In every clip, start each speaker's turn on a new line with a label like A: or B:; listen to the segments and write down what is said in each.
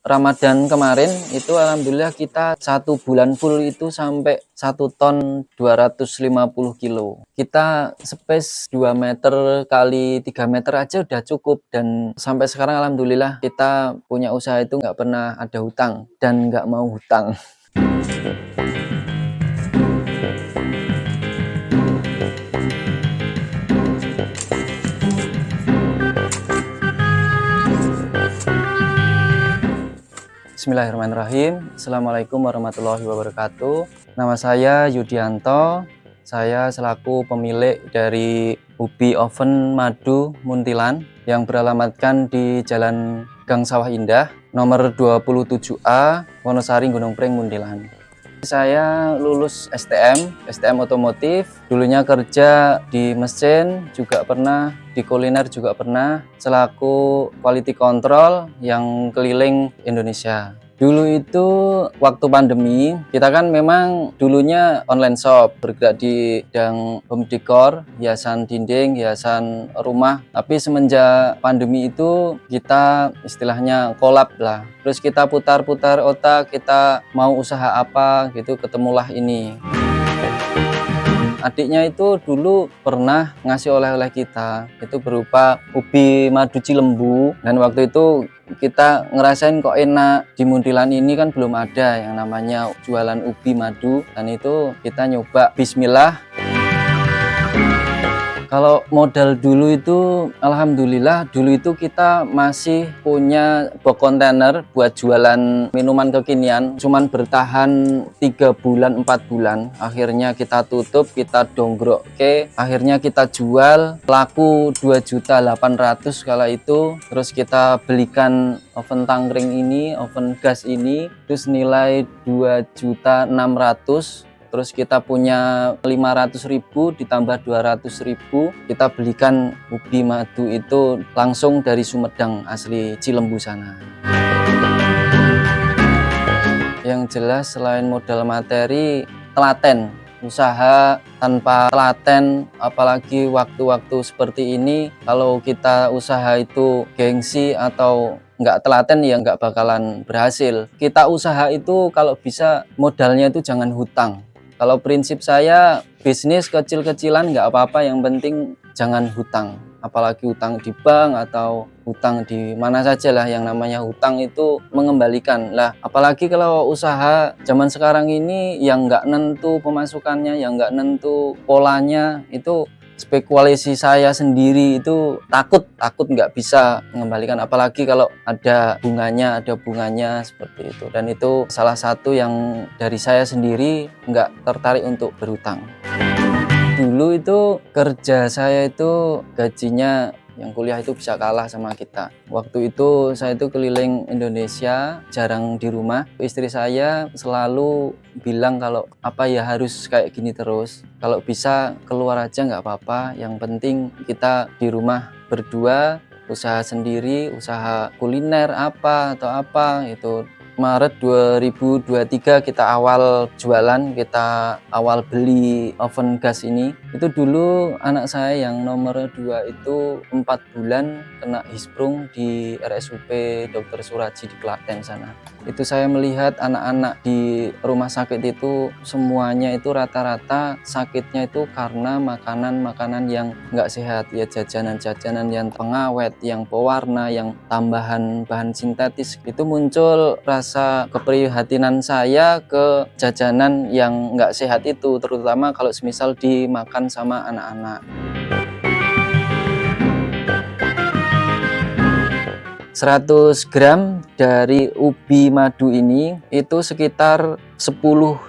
A: Ramadan kemarin itu alhamdulillah kita 1 bulan full itu sampai 1 ton 250 kilo. Kita space 2 meter kali 3 meter aja udah cukup, dan sampai sekarang alhamdulillah kita punya usaha itu nggak pernah ada hutang dan nggak mau hutang. Bismillahirrahmanirrahim. Assalamualaikum warahmatullahi wabarakatuh. Nama saya Yudianto. Saya selaku pemilik dari Ubi Oven Madu Muntilan yang beralamatkan di Jalan Gang Sawah Indah, nomor 27A, Wonosari, Gunung Pring, Muntilan. Saya lulus STM otomotif. Dulunya kerja di mesin, juga pernah di kuliner, juga pernah selaku quality control yang keliling Indonesia. Dulu itu waktu pandemi, kita kan memang dulunya online shop, bergerak di bidang home decor, hiasan dinding, hiasan rumah. Tapi semenjak pandemi itu kita istilahnya kolab lah. Terus kita putar-putar otak, kita mau usaha apa gitu, ketemulah ini. Adiknya itu dulu pernah ngasih oleh-oleh kita, itu berupa ubi madu Cilembu, dan waktu itu kita ngerasain kok enak. Di Muntilan ini kan belum ada yang namanya jualan ubi madu, dan itu kita nyoba, bismillah. Kalau modal dulu itu alhamdulillah dulu itu kita masih punya box kontainer buat jualan minuman kekinian, cuman bertahan 3 bulan 4 bulan. Akhirnya kita tutup, kita dongkrok akhirnya kita jual, laku 2.800.000 kala itu. Terus kita belikan oven tangkring ini, oven gas ini, terus nilai 2.600.000. Terus kita punya 500.000 ditambah 200.000, kita belikan ubi madu itu langsung dari Sumedang asli Cilembu sana. Yang jelas selain modal materi, telaten. Usaha tanpa telaten, apalagi waktu-waktu seperti ini, kalau kita usaha itu gengsi atau nggak telaten ya nggak bakalan berhasil. Kita usaha itu kalau bisa modalnya itu jangan hutang. Kalau prinsip saya, bisnis kecil-kecilan nggak apa-apa, yang penting jangan hutang. Apalagi hutang di bank atau hutang di mana saja lah, yang namanya hutang itu mengembalikan lah. Apalagi kalau usaha zaman sekarang ini yang nggak nentu pemasukannya, yang nggak nentu polanya, itu spekulasi saya sendiri itu takut nggak bisa mengembalikan, apalagi kalau ada bunganya seperti itu. Dan itu salah satu yang dari saya sendiri nggak tertarik untuk berhutang. Dulu itu kerja saya itu gajinya yang kuliah itu bisa kalah sama kita. Waktu itu saya itu keliling Indonesia, jarang di rumah. Istri saya selalu bilang kalau apa ya harus kayak gini terus. Kalau bisa keluar aja nggak apa-apa, yang penting kita di rumah berdua, usaha sendiri, usaha kuliner apa atau apa itu. Maret 2023 kita awal jualan, kita awal beli oven gas ini. Itu dulu anak saya yang nomor 2 itu 4 bulan kena hisprung di RSUP Dr. Suraji di Klaten sana. Itu saya melihat anak-anak di rumah sakit itu semuanya itu rata-rata sakitnya itu karena makanan-makanan yang nggak sehat, ya jajanan-jajanan yang pengawet, yang pewarna, yang tambahan bahan sintetis. Itu muncul rasa keprihatinan saya ke jajanan yang nggak sehat itu, terutama kalau semisal dimakan sama anak-anak. 100 gram dari ubi madu ini itu sekitar 10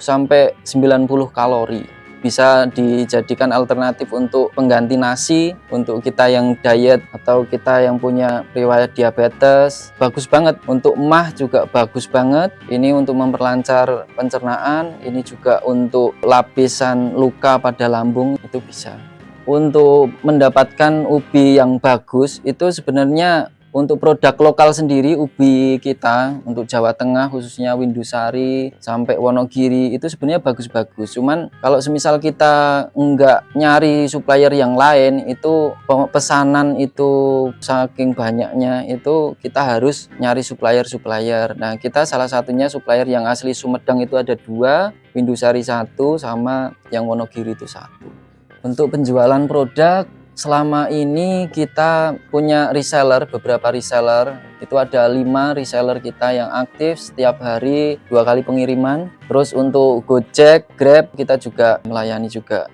A: sampai 90 kalori. Bisa dijadikan alternatif untuk pengganti nasi, untuk kita yang diet atau kita yang punya riwayat diabetes. Bagus banget untuk emah, juga bagus banget. Ini untuk memperlancar pencernaan, ini juga untuk lapisan luka pada lambung itu bisa. Untuk mendapatkan ubi yang bagus itu sebenarnya Untuk produk lokal sendiri ubi kita untuk Jawa Tengah khususnya Windusari sampai Wonogiri itu sebenarnya bagus-bagus. Cuman kalau semisal kita nggak nyari supplier yang lain, itu pesanan itu saking banyaknya, itu kita harus nyari supplier. Nah, kita salah satunya supplier yang asli Sumedang itu ada 2, Windusari 1 sama yang Wonogiri itu 1. Untuk penjualan produk selama ini kita punya reseller, beberapa reseller. Itu ada 5 reseller kita yang aktif setiap hari 2 kali pengiriman. Terus untuk Gojek, Grab kita juga melayani juga.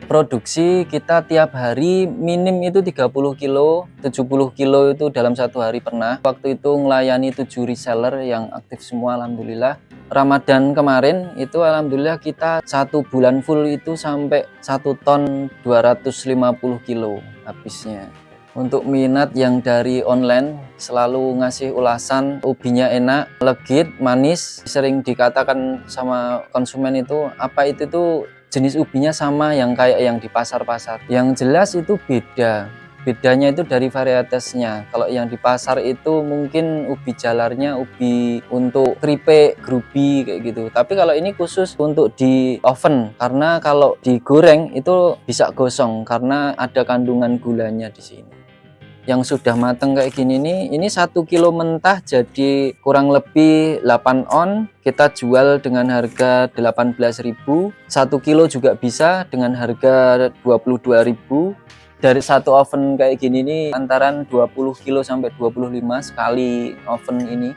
A: Produksi kita tiap hari minim itu 30 kilo, 70 kilo itu dalam satu hari pernah. Waktu itu melayani 7 reseller yang aktif semua, alhamdulillah. Ramadan kemarin itu alhamdulillah kita 1 bulan full itu sampai 1 ton 250 kilo habisnya. Untuk minat yang dari online selalu ngasih ulasan ubinya enak, legit, manis. Sering dikatakan sama konsumen itu, apa itu tuh jenis ubinya sama yang kayak yang di pasar-pasar. Yang jelas itu beda. Bedanya itu dari varietesnya. Kalau yang di pasar itu mungkin ubi jalarnya ubi untuk keripik, grubi kayak gitu. Tapi kalau ini khusus untuk di oven, karena kalau digoreng itu bisa gosong karena ada kandungan gulanya di sini. Yang sudah matang kayak gini nih, ini 1 kilo mentah jadi kurang lebih 8 on. Kita jual dengan harga 18.000. 1 kilo juga bisa dengan harga 22.000. Dari satu oven kayak gini nih antaran 20 kilo sampai 25 sekali oven ini.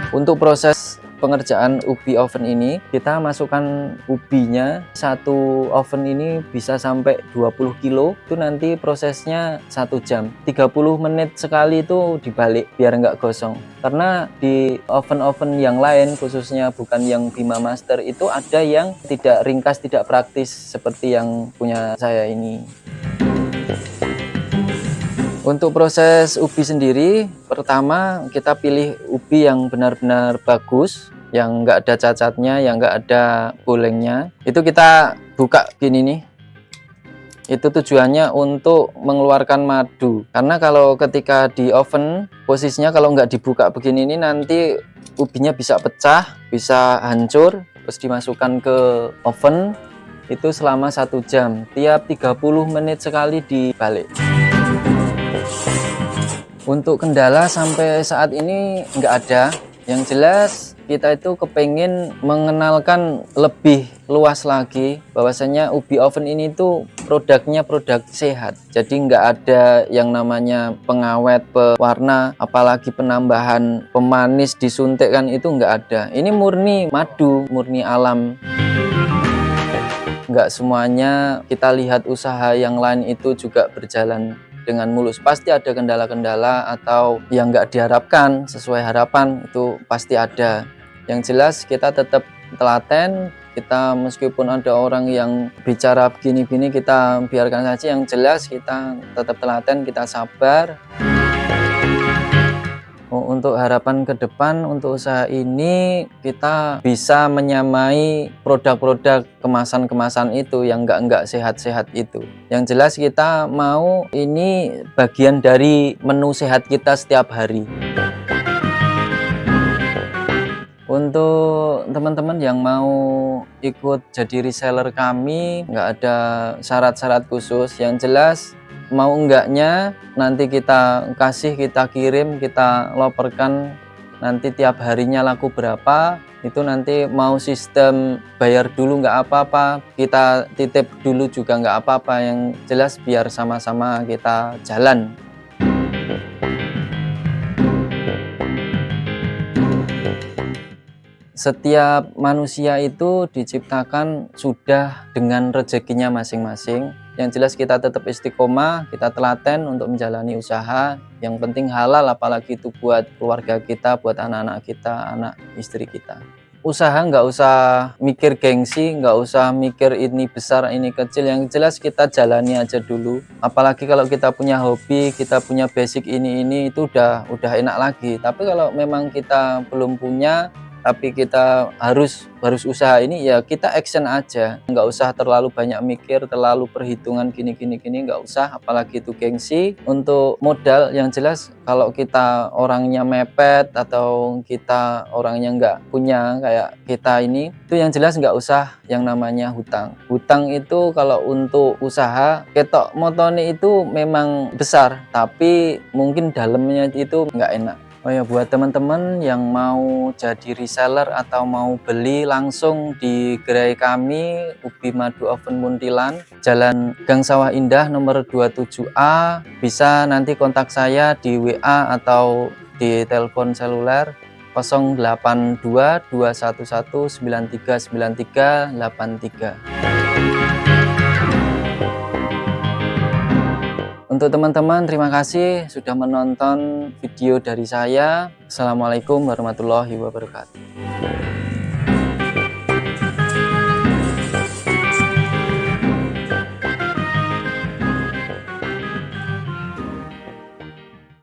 A: Untuk proses pengerjaan ubi oven ini, kita masukkan ubinya, satu oven ini bisa sampai 20 kilo. Itu nanti prosesnya 1 jam, 30 menit sekali itu dibalik biar nggak gosong. Karena di oven-oven yang lain, khususnya bukan yang Bima Master, itu ada yang tidak ringkas, tidak praktis seperti yang punya saya ini. Untuk proses ubi sendiri, pertama kita pilih ubi yang benar-benar bagus, yang nggak ada cacatnya, yang nggak ada bolengnya. Itu kita buka gini nih. Itu tujuannya untuk mengeluarkan madu. Karena kalau ketika di oven, posisinya kalau nggak dibuka begini ini nanti ubinya bisa pecah, bisa hancur, terus dimasukkan ke oven. Itu selama 1 jam, tiap 30 menit sekali dibalik. Untuk kendala sampai saat ini nggak ada. Yang jelas kita itu kepengen mengenalkan lebih luas lagi bahwasanya ubi oven ini tuh produknya produk sehat. Jadi nggak ada yang namanya pengawet, pewarna, apalagi penambahan pemanis disuntikkan, itu nggak ada. Ini murni madu, murni alam. Nggak semuanya kita lihat usaha yang lain itu juga berjalan dengan mulus. Pasti ada kendala-kendala atau yang nggak diharapkan sesuai harapan, itu pasti ada. Yang jelas kita tetap telaten. Kita meskipun ada orang yang bicara begini-begini, kita biarkan saja. Yang jelas kita tetap telaten, kita sabar. Untuk harapan ke depan untuk usaha ini, kita bisa menyamai produk-produk kemasan-kemasan itu yang enggak sehat-sehat itu. Yang jelas kita mau ini bagian dari menu sehat kita setiap hari. Untuk teman-teman yang mau ikut jadi reseller kami, nggak ada syarat-syarat khusus. Yang jelas mau enggaknya nanti kita kasih, kita kirim, kita loperkan, nanti tiap harinya laku berapa, itu nanti mau sistem bayar dulu nggak apa-apa, kita titip dulu juga nggak apa-apa. Yang jelas biar sama-sama kita jalan. Setiap manusia itu diciptakan sudah dengan rezekinya masing-masing. Yang jelas kita tetap istiqomah, kita telaten untuk menjalani usaha. Yang penting halal, apalagi itu buat keluarga kita, buat anak-anak kita, anak istri kita. Usaha nggak usah mikir gengsi, nggak usah mikir ini besar, ini kecil. Yang jelas kita jalani aja dulu. Apalagi kalau kita punya hobi, kita punya basic ini itu udah enak lagi. Tapi kalau memang kita belum punya, tapi kita harus usaha ini, ya kita action aja, nggak usah terlalu banyak mikir, terlalu perhitungan gini nggak usah, apalagi itu gengsi. Untuk modal yang jelas kalau kita orangnya mepet atau kita orangnya nggak punya kayak kita ini, itu yang jelas nggak usah yang namanya hutang. Hutang itu kalau untuk usaha ketok motone itu memang besar, tapi mungkin dalamnya itu nggak enak. Oh ya, buat teman-teman yang mau jadi reseller atau mau beli langsung di gerai kami Ubi Madu Oven Muntilan, Jalan Gang Sawah Indah nomor 27A, bisa nanti kontak saya di WA atau di telepon seluler 082 211 9393 83. Untuk teman-teman, terima kasih sudah menonton video dari saya. Assalamualaikum warahmatullahi wabarakatuh.